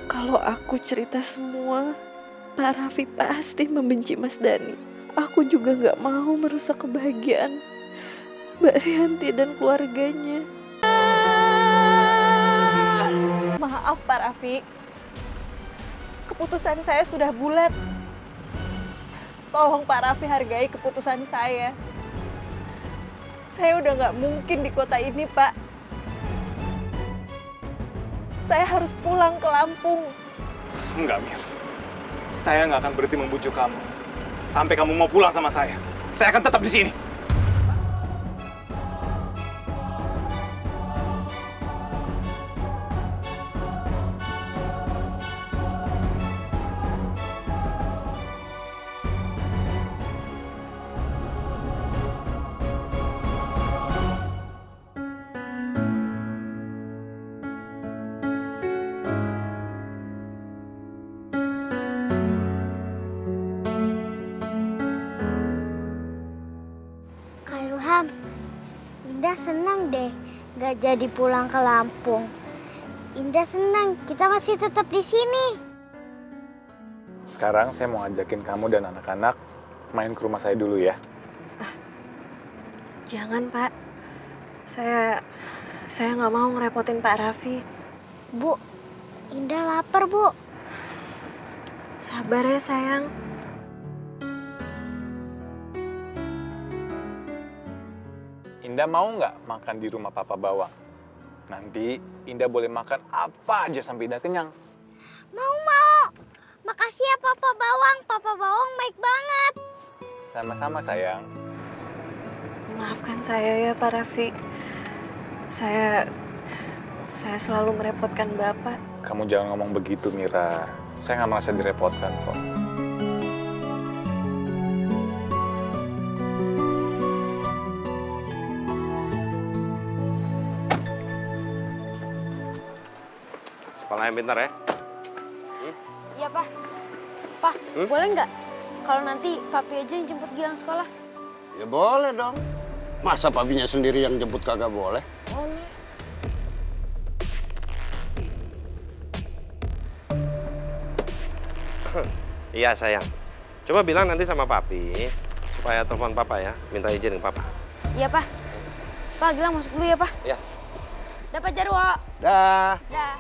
Kalau aku cerita semua, Pak Raffi pasti membenci Mas Dhani. Aku juga gak mau merusak kebahagiaan Mbak Rianti dan keluarganya. Maaf Pak Raffi, keputusan saya sudah bulat. Tolong Pak Raffi hargai keputusan saya. Saya udah gak mungkin di kota ini, Pak. Saya harus pulang ke Lampung. Enggak, Mir. Saya nggak akan berhenti membujuk kamu. Sampai kamu mau pulang sama saya. Saya akan tetap di sini. Kak Ilham, Indah senang deh gak jadi pulang ke Lampung. Indah senang kita masih tetap di sini. Sekarang saya mau ngajakin kamu dan anak-anak main ke rumah saya dulu ya. Jangan, Pak. Saya nggak mau ngerepotin Pak Raffi. Bu, Indah lapar, Bu. Sabar ya, sayang. Indah mau nggak makan di rumah Papa Bawang? Nanti Indah boleh makan apa aja sampai Indah kenyang. Mau. Makasih ya Papa Bawang. Papa Bawang baik banget. Sama-sama sayang. Maafkan saya ya, Pak Raffi. Saya selalu merepotkan Bapak. Kamu jangan ngomong begitu, Mira. Saya nggak merasa direpotkan kok. Sekolah yang pintar ya. Iya, Pak. Pak, boleh nggak kalau nanti Papi aja yang jemput Gilang sekolah? Ya boleh dong. Masa papinya sendiri yang jemput kagak boleh? Boleh. Iya sayang. Coba bilang nanti sama papi supaya telepon papa ya, minta izin ke papa. Iya, Pak. Pak, Gilang masuk dulu ya, Pak. Ya. Dapat Jarwo. Dah. Dah.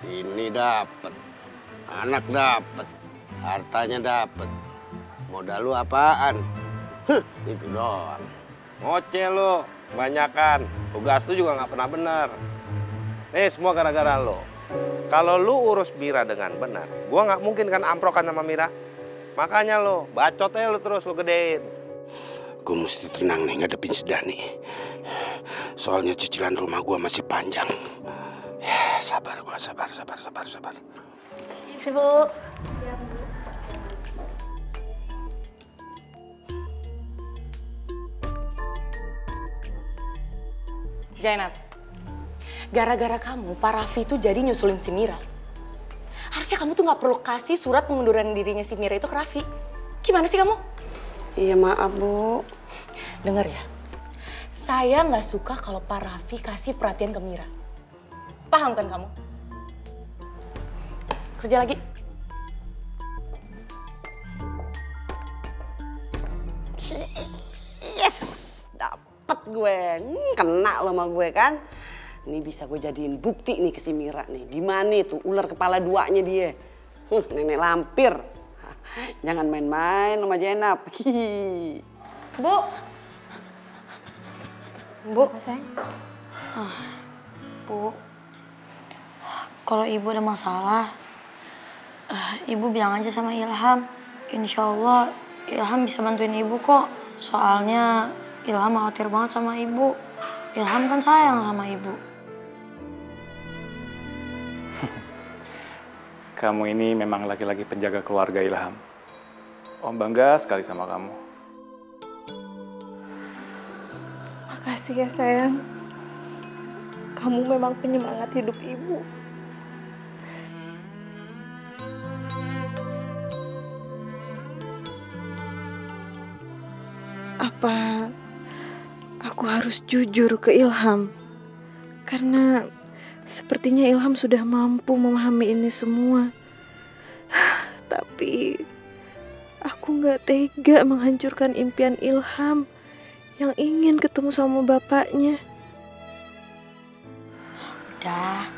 Ini dapat. Anak dapat. Hartanya dapat. Modal lu apaan? Itu doang. Ngoceh lu, kebanyakan. Tugas lu juga nggak pernah benar. Nih semua gara-gara lo. Kalau lu urus Mira dengan benar, gua nggak mungkin kan amprokan sama Mira. Makanya lo, bacotnya lu terus lu gedein. Gue mesti tenang nih ngadepin si Dhani. Soalnya cicilan rumah gua masih panjang. Ya, sabar gua, sabar. Isi, Bu. Zainab, gara-gara kamu, Pak Raffi tuh jadi nyusulin si Mira. Harusnya kamu tuh nggak perlu kasih surat pengunduran dirinya si Mira itu ke Raffi. Gimana sih kamu? Iya maaf Bu. Dengar ya, saya nggak suka kalau Pak Raffi kasih perhatian ke Mira. Paham kan kamu? Kerja lagi. Yes, dapet gue. Kena lo sama gue kan. Ini bisa gue jadiin bukti nih ke si Mira nih. Gimana tuh ular kepala duanya dia. Nenek lampir. Jangan main-main sama Zainab. Bu. Bu, sayang. Bu, kalau Ibu ada masalah, Ibu bilang aja sama Ilham. Insya Allah Ilham bisa bantuin Ibu kok. Soalnya Ilham khawatir banget sama Ibu. Ilham kan sayang sama Ibu. Kamu ini memang laki-laki penjaga keluarga, Ilham. Om bangga sekali sama kamu. Makasih ya, sayang. Kamu memang penyemangat hidup Ibu. Apa aku harus jujur ke Ilham? Karena Sepertinya Ilham sudah mampu memahami ini semua. Tapi aku gak tega menghancurkan impian Ilham yang ingin ketemu sama bapaknya. Udah,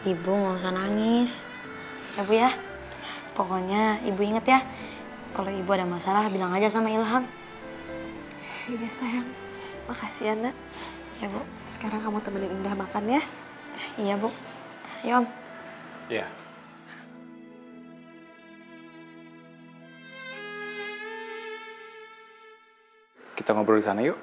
Ibu nggak usah nangis. Ya Bu ya, pokoknya Ibu inget ya, kalau Ibu ada masalah bilang aja sama Ilham. Iya sayang, makasih ya Nak. Ya Bu. Sekarang kamu temenin Indah makan ya. Iya Bu. Ayo Om. Iya. Kita ngobrol di sana yuk.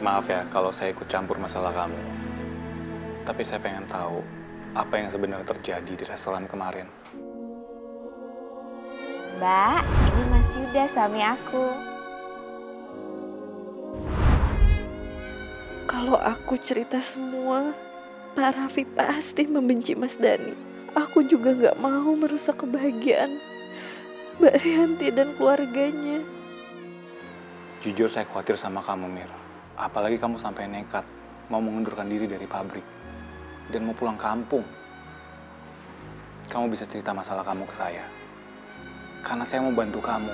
Maaf ya kalau saya ikut campur masalah kamu. Tapi saya pengen tahu apa yang sebenarnya terjadi di restoran kemarin. Mbak, ini Mas Yuda, suami aku. Kalau aku cerita semua, Pak Raffi pasti membenci Mas Dhani. Aku juga gak mau merusak kebahagiaan Mbak Rianti dan keluarganya. Jujur saya khawatir sama kamu, Mir. Apalagi kamu sampai nekat mau mengundurkan diri dari pabrik dan mau pulang kampung. Kamu bisa cerita masalah kamu ke saya. Karena saya mau bantu kamu.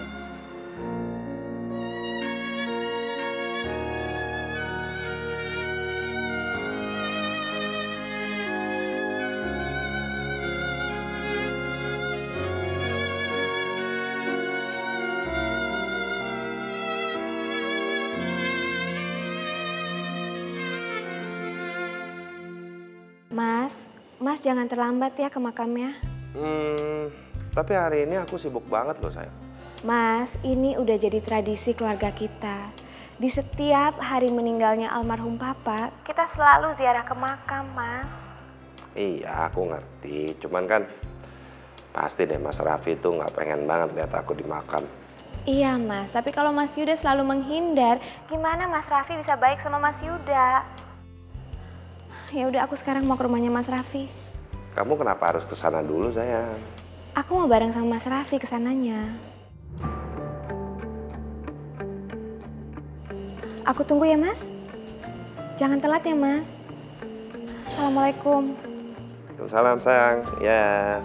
Mas jangan terlambat ya ke makamnya. Tapi hari ini aku sibuk banget loh sayang. Mas, ini udah jadi tradisi keluarga kita. Di setiap hari meninggalnya almarhum Papa, kita selalu ziarah ke makam, Mas. Iya, aku ngerti. Cuman kan pasti deh Mas Raffi tuh nggak pengen banget lihat aku di makam. Iya, Mas. Tapi kalau Mas Yuda selalu menghindar, gimana Mas Raffi bisa baik sama Mas Yuda? Ya udah, aku sekarang mau ke rumahnya Mas Raffi. Kamu kenapa harus ke sana dulu sayang? Aku mau bareng sama Mas Raffi ke sananya. Aku tunggu ya, Mas. Jangan telat ya, Mas. Assalamualaikum. Waalaikumsalam sayang. Ya.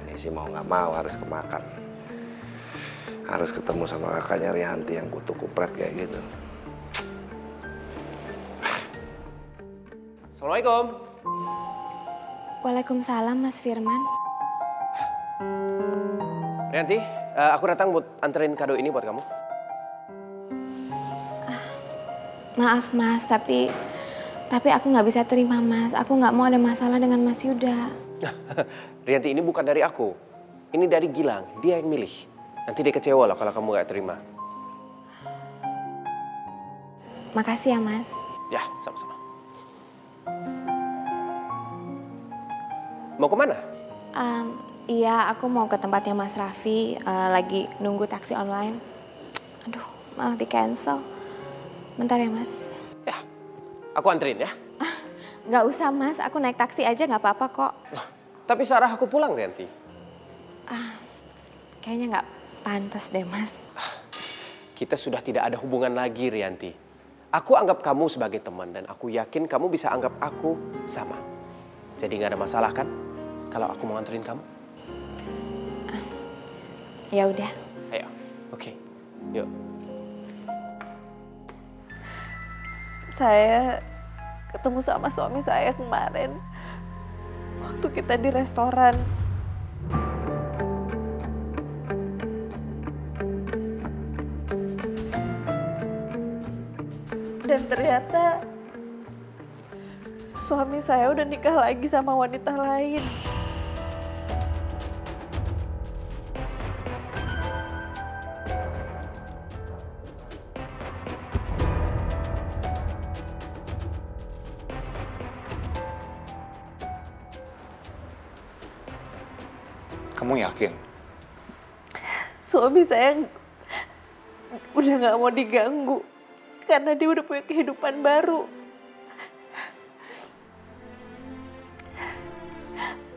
Ini sih mau nggak mau harus ke makam. Harus ketemu sama kakaknya Rianti yang kutu kupret kayak gitu. Assalamualaikum. Waalaikumsalam, Mas Firman. Rianti, aku datang buat anterin kado ini buat kamu. Maaf, Mas, tapi aku nggak bisa terima, Mas. Aku nggak mau ada masalah dengan Mas Yuda. Rianti, ini bukan dari aku. Ini dari Gilang, dia yang milih. Nanti dia kecewa loh kalau kamu nggak terima. Makasih ya, Mas. Ya, sama-sama. Mau kemana? Iya, aku mau ke tempatnya Mas Raffi, lagi nunggu taksi online. Aduh, malah di-cancel. Bentar ya, Mas. Ya, aku anterin ya. Nggak usah, Mas. Aku naik taksi aja nggak apa-apa kok. Tapi Sarah aku pulang, Rianti. Kayaknya nggak pantas deh, Mas. Kita sudah tidak ada hubungan lagi, Rianti. Aku anggap kamu sebagai teman dan aku yakin kamu bisa anggap aku sama. Jadi nggak ada masalah kan kalau aku mau anterin kamu? Ya udah. Ayo, oke, yuk. Saya ketemu sama suami saya kemarin waktu kita di restoran. Dan ternyata suami saya udah nikah lagi sama wanita lain. Kamu yakin? Suami saya udah gak mau diganggu karena dia udah punya kehidupan baru.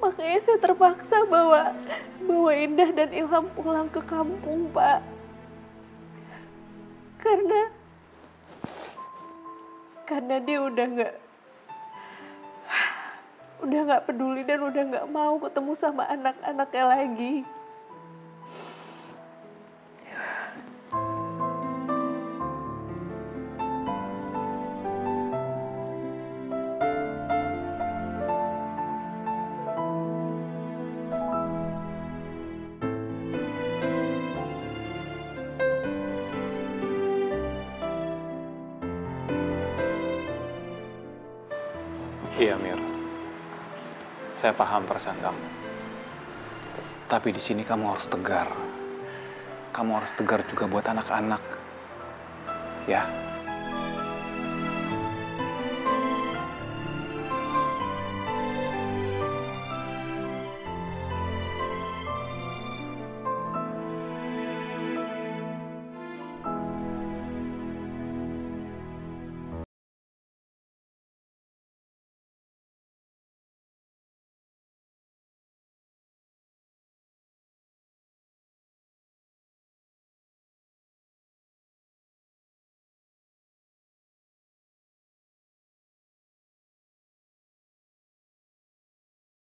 Makanya Makanya saya terpaksa bawa Indah dan Ilham pulang ke kampung, Pak. Karena dia udah nggak peduli dan udah nggak mau ketemu sama anak-anaknya lagi. Iya, Mir. Saya paham perasaan kamu. Tapi di sini kamu harus tegar. Kamu harus tegar juga buat anak-anak. Ya.